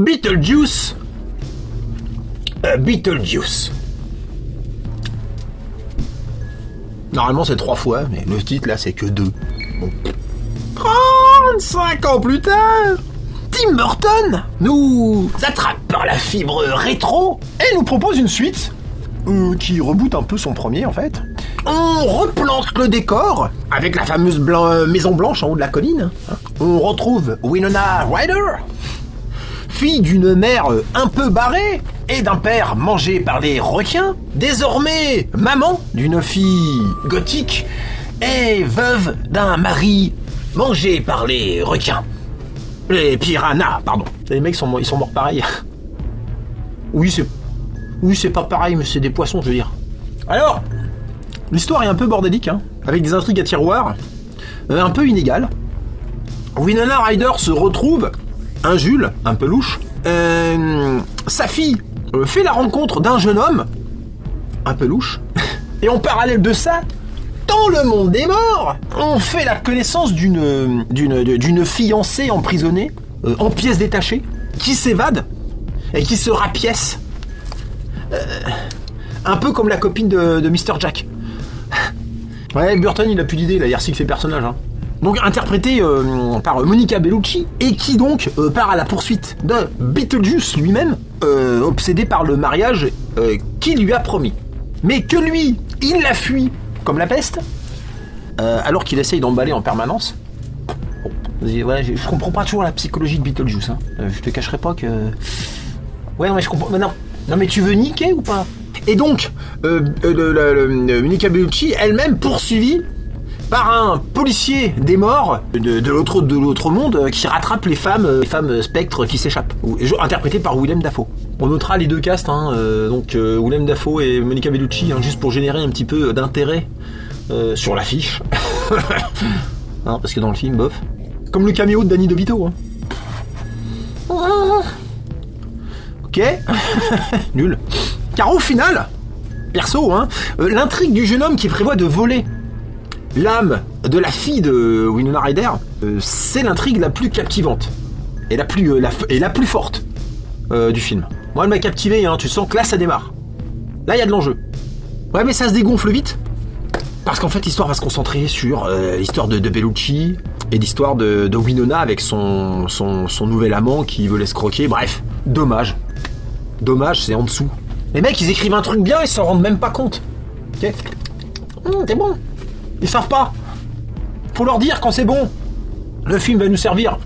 Beetlejuice. Beetlejuice. Normalement c'est 3 fois, mais le titre là c'est que 2. Bon. 35 ans plus tard, Tim Burton nous attrape par la fibre rétro et nous propose une suite qui reboot un peu son premier en fait. On replante le décor avec la fameuse maison blanche en haut de la colline. On retrouve Winona Ryder, fille d'une mère un peu barrée et d'un père mangé par des requins, désormais maman d'une fille gothique et veuve d'un mari mangé par les requins. Les piranhas, pardon. Les mecs ils sont morts pareil. Oui, c'est pas pareil, mais c'est des poissons, je veux dire. Alors, l'histoire est un peu bordélique, avec des intrigues à tiroir, un peu inégales. Winona Ryder se retrouve un Jules, un peu louche. Sa fille fait la rencontre d'un jeune homme, un peu louche. Et en parallèle de ça, dans le monde des morts, on fait la connaissance d'une fiancée emprisonnée, en pièces détachées, qui s'évade et qui se rapièce. Un peu comme la copine de Mr. Jack. Ouais, Burton il a plus d'idées, là, il recycle ses personnages. Donc interprété par Monica Bellucci, et qui donc part à la poursuite de Beetlejuice lui-même, obsédé par le mariage qu'il lui a promis. Mais que lui, il la fuit comme la peste, alors qu'il essaye d'emballer en permanence. Bon, ouais, je comprends pas toujours la psychologie de Beetlejuice. Je te cacherai pas que... Ouais, non mais je comprends... Mais non mais tu veux niquer ou pas? Et donc, Monica Bellucci, elle-même poursuivie par un policier des morts de l'autre monde qui rattrape les femmes spectres qui s'échappent, interprétées par Willem Dafoe. On notera les deux castes, donc Willem Dafoe et Monica Bellucci, juste pour générer un petit peu d'intérêt sur l'affiche. Parce que dans le film, bof. Comme le caméo de Danny DeVito. Ok. Nul. Car au final, perso, l'intrigue du jeune homme qui prévoit de voler l'âme de la fille de Winona Ryder, c'est l'intrigue la plus captivante et la plus forte du film. Moi, elle m'a captivé, tu sens que là, ça démarre. Là, il y a de l'enjeu. Ouais, mais ça se dégonfle vite. Parce qu'en fait, l'histoire va se concentrer sur l'histoire de Bellucci et l'histoire de Winona avec son nouvel amant qui veut l'escroquer. Bref, dommage. Dommage, c'est en dessous. Les mecs, ils écrivent un truc bien, ils s'en rendent même pas compte. Ok, c'est bon. Ils savent pas. Faut leur dire quand c'est bon. Le film va nous servir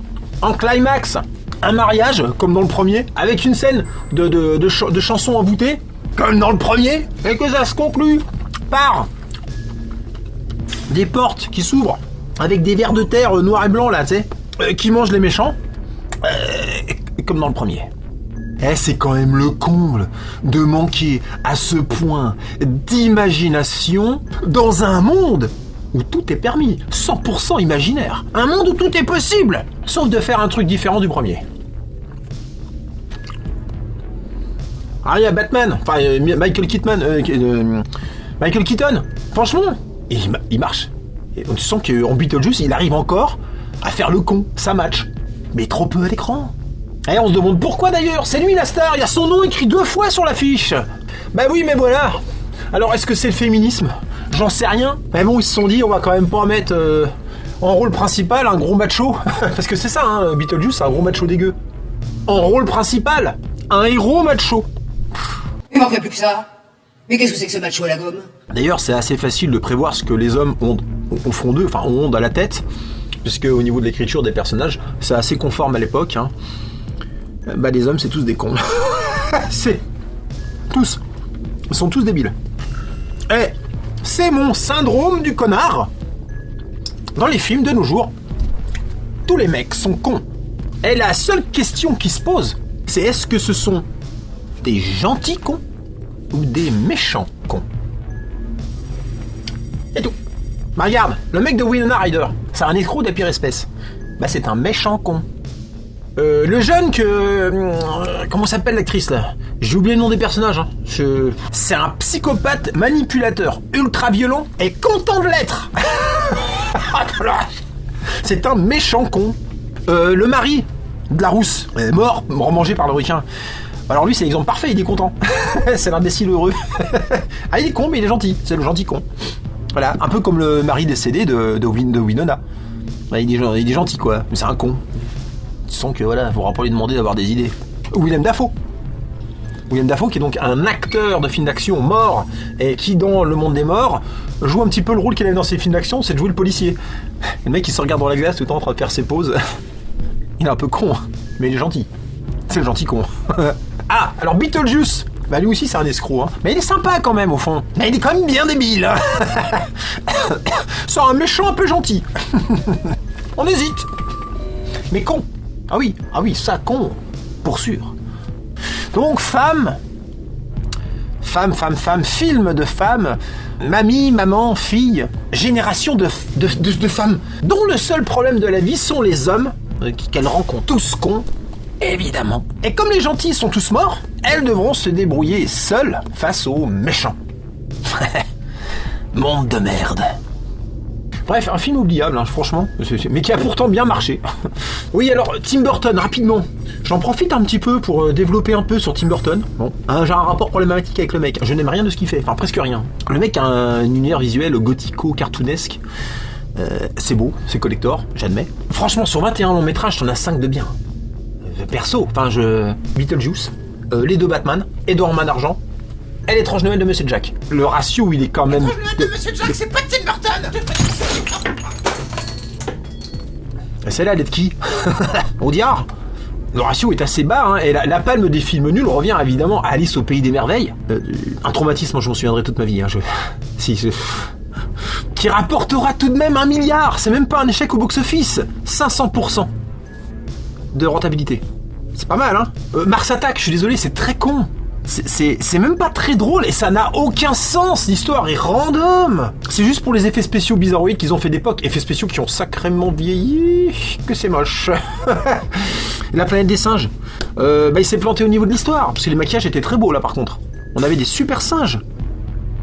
en climax un mariage, comme dans le premier, avec une scène de chansons envoûtées, comme dans le premier, et que ça se conclut par des portes qui s'ouvrent avec des vers de terre noirs et blancs, là, tu sais, qui mangent les méchants, comme dans le premier. C'est quand même le comble de manquer à ce point d'imagination dans un monde où tout est permis, 100% imaginaire. Un monde où tout est possible, sauf de faire un truc différent du premier. Il y a Batman, Michael Keaton, franchement, il marche. Et on sent qu'en Beetlejuice, il arrive encore à faire le con, ça match. Mais trop peu à l'écran. Et on se demande pourquoi d'ailleurs, c'est lui la star, il y a son nom écrit 2 fois sur l'affiche. Bah oui, mais voilà. Alors est-ce que c'est le féminisme? J'en sais rien. Mais bon, ils se sont dit, on va quand même pas mettre en rôle principal un gros macho. Parce que c'est ça, Beetlejuice, c'est un gros macho dégueu. En rôle principal, un héros macho. Il manquerait plus que ça. Mais qu'est-ce que c'est que ce macho à la gomme? D'ailleurs, c'est assez facile de prévoir ce que les hommes ont au fond d'eux, ont à la tête. Puisque au niveau de l'écriture des personnages, c'est assez conforme à l'époque. Les hommes, c'est tous des cons. C'est... tous. Ils sont tous débiles. C'est mon syndrome du connard. Dans les films de nos jours, tous les mecs sont cons. Et la seule question qui se pose, c'est est-ce que ce sont des gentils cons ou des méchants cons? Et tout. Regarde, le mec de Winona Ryder, c'est un escroc de la pire espèce. C'est un méchant con. Le jeune comment s'appelle l'actrice là? J'ai oublié le nom des personnages. C'est un psychopathe manipulateur, ultra violent et content de l'être. C'est un méchant con. Le mari de la rousse, mort mangé par le requin. Alors lui c'est l'exemple parfait, il est content. C'est l'imbécile heureux. Ah il est con mais il est gentil, c'est le gentil con. Voilà, un peu comme le mari décédé de Winona. Ouais, il est gentil quoi, mais c'est un con. Tu sens que voilà, faudra pas lui demander d'avoir des idées. Willem Dafoe qui est donc un acteur de film d'action mort et qui dans le monde des morts joue un petit peu le rôle qu'il avait dans ses films d'action, c'est de jouer le policier. Le mec il se regarde dans la glace tout le temps en train de faire ses pauses. Il est un peu con, mais il est gentil. C'est le gentil con. Ah, alors Beetlejuice, bah lui aussi c'est un escroc, hein. Mais il est sympa quand même au fond. Mais il est quand même bien débile. C'est un méchant un peu gentil. On hésite. Mais con. Ah oui, ça con, pour sûr. Donc femme, film de femmes, mamie, maman, fille, génération de femmes dont le seul problème de la vie sont les hommes, qu'elles rencontrent tous cons, évidemment. Et comme les gentils sont tous morts, elles devront se débrouiller seules face aux méchants. Monde de merde. Bref, un film oubliable, hein, franchement, mais qui a pourtant bien marché. Oui, alors, Tim Burton, rapidement. J'en profite un petit peu pour développer un peu sur Tim Burton. Bon, j'ai un rapport problématique avec le mec. Je n'aime rien de ce qu'il fait, enfin presque rien. Le mec a un univers visuel gothico-cartoonesque. C'est beau, c'est collector, j'admets. Franchement, sur 21 longs métrages, t'en as 5 de bien. Perso, Beetlejuice, les 2 Batman, Edouard Main d'Argent, et l'étrange Noël de Monsieur Jack. Le ratio, il est quand même... L'étrange Noël de Monsieur Jack, c'est pas Tim Burton. Celle-là, elle est de qui? Audiard. Le ratio est assez bas, hein, et la palme des films nuls revient évidemment à Alice au Pays des Merveilles. Un traumatisme, je m'en souviendrai toute ma vie. Hein, qui rapportera tout de même 1 milliard. C'est même pas un échec au box-office. 500% de rentabilité. C'est pas mal, hein. Mars Attack, je suis désolé, c'est très con. C'est même pas très drôle et ça n'a aucun sens, l'histoire est random. C'est juste pour les effets spéciaux bizarroïdes qu'ils ont fait d'époque, effets spéciaux qui ont sacrément vieilli, que c'est moche. La planète des singes, il s'est planté au niveau de l'histoire, parce que les maquillages étaient très beaux là par contre. On avait des super singes.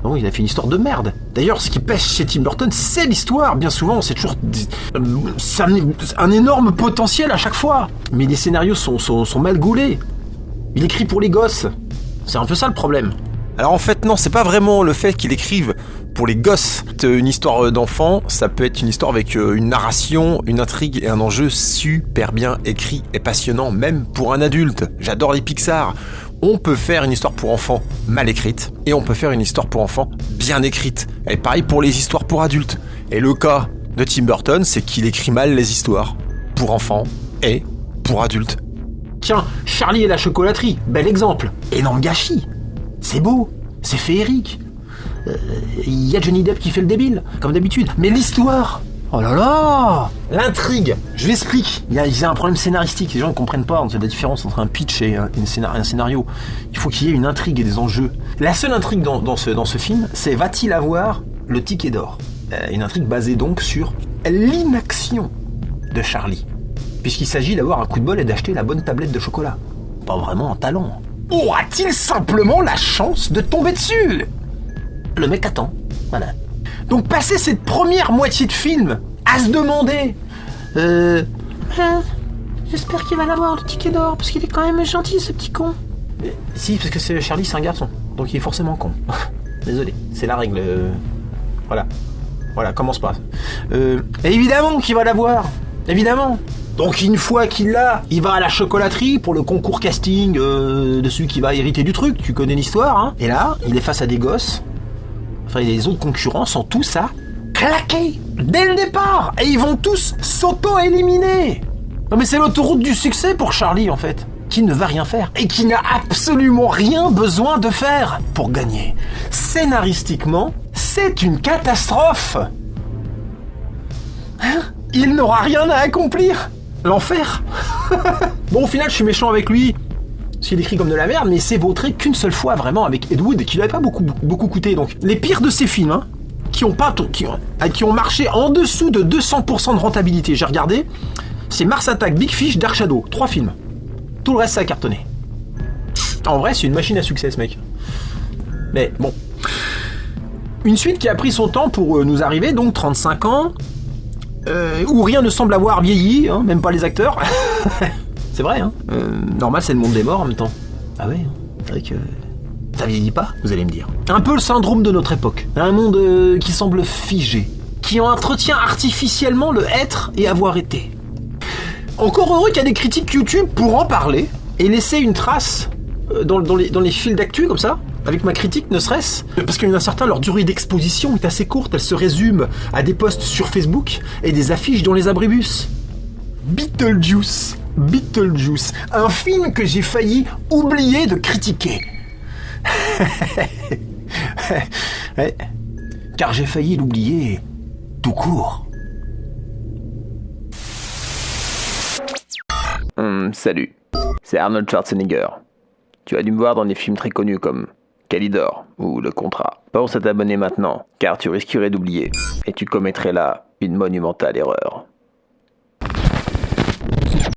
Non, il a fait une histoire de merde. D'ailleurs, ce qui pêche chez Tim Burton, c'est l'histoire. Bien souvent, c'est toujours c'est un énorme potentiel à chaque fois. Mais les scénarios sont mal gaulés. Il écrit pour les gosses. C'est un peu ça le problème. Alors en fait non, c'est pas vraiment le fait qu'il écrive pour les gosses. Une histoire d'enfant, ça peut être une histoire avec une narration, une intrigue et un enjeu super bien écrit et passionnant, même pour un adulte. J'adore les Pixar. On peut faire une histoire pour enfants mal écrite et on peut faire une histoire pour enfants bien écrite. Et pareil pour les histoires pour adultes. Et le cas de Tim Burton, c'est qu'il écrit mal les histoires pour enfants et pour adultes. Tiens, Charlie et la chocolaterie, bel exemple. Énorme gâchis. C'est beau, c'est féerique. Il y a Johnny Depp qui fait le débile, comme d'habitude. Mais l'histoire, oh là là. L'intrigue, je l'explique. Il y a un problème scénaristique, les gens ne comprennent pas la différence entre un pitch et un scénario. Il faut qu'il y ait une intrigue et des enjeux. La seule intrigue dans ce film, c'est va-t-il avoir le ticket d'or? Une intrigue basée donc sur l'inaction de Charlie. Puisqu'il s'agit d'avoir un coup de bol et d'acheter la bonne tablette de chocolat. Pas vraiment un talent. Aura-t-il simplement la chance de tomber dessus? Le mec attend, voilà. Donc passer cette première moitié de film à se demander j'espère qu'il va l'avoir le ticket d'or, parce qu'il est quand même gentil ce petit con. Si, parce que Charlie c'est un garçon, donc il est forcément con. Désolé, c'est la règle. Voilà, commence pas. Évidemment qu'il va l'avoir, évidemment. Donc une fois qu'il l'a, il va à la chocolaterie pour le concours casting de celui qui va hériter du truc, tu connais l'histoire, hein. Et là, il est face à des gosses, les autres concurrents sont tous à claquer dès le départ, et ils vont tous s'auto-éliminer. Non mais c'est l'autoroute du succès pour Charlie en fait, qui ne va rien faire, et qui n'a absolument rien besoin de faire pour gagner. Scénaristiquement, c'est une catastrophe. Hein? Il n'aura rien à accomplir. L'enfer. Bon, au final, je suis méchant avec lui. S'il écrit comme de la merde, mais il s'est vautré qu'une seule fois vraiment avec Ed Wood et qui lui avait pas beaucoup coûté. Donc, les pires de ces films, hein, qui ont marché en dessous de 200% de rentabilité, j'ai regardé, c'est Mars Attack, Big Fish, Dark Shadow. 3 films. Tout le reste, ça a cartonné. En vrai, c'est une machine à succès, ce mec. Mais bon. Une suite qui a pris son temps pour nous arriver, donc 35 ans. Où rien ne semble avoir vieilli, hein, même pas les acteurs. C'est vrai, hein. Normal, c'est le monde des morts en même temps. Ah ouais, c'est vrai que... ça vieillit pas, vous allez me dire. Un peu le syndrome de notre époque. Un monde qui semble figé, qui entretient artificiellement le être et avoir été. Encore heureux qu'il y a des critiques YouTube pour en parler et laisser une trace dans les fils d'actu comme ça, avec ma critique ne serait-ce. Parce qu'il y en a certains, leur durée d'exposition est assez courte, elle se résume à des posts sur Facebook et des affiches dans les abribus. Beetlejuice, un film que j'ai failli oublier de critiquer. Ouais, car j'ai failli l'oublier tout court. Salut, c'est Arnold Schwarzenegger. Tu as dû me voir dans des films très connus comme Calidor ou Le Contrat. Pense à t'abonner maintenant, car tu risquerais d'oublier, et tu commettrais là une monumentale erreur.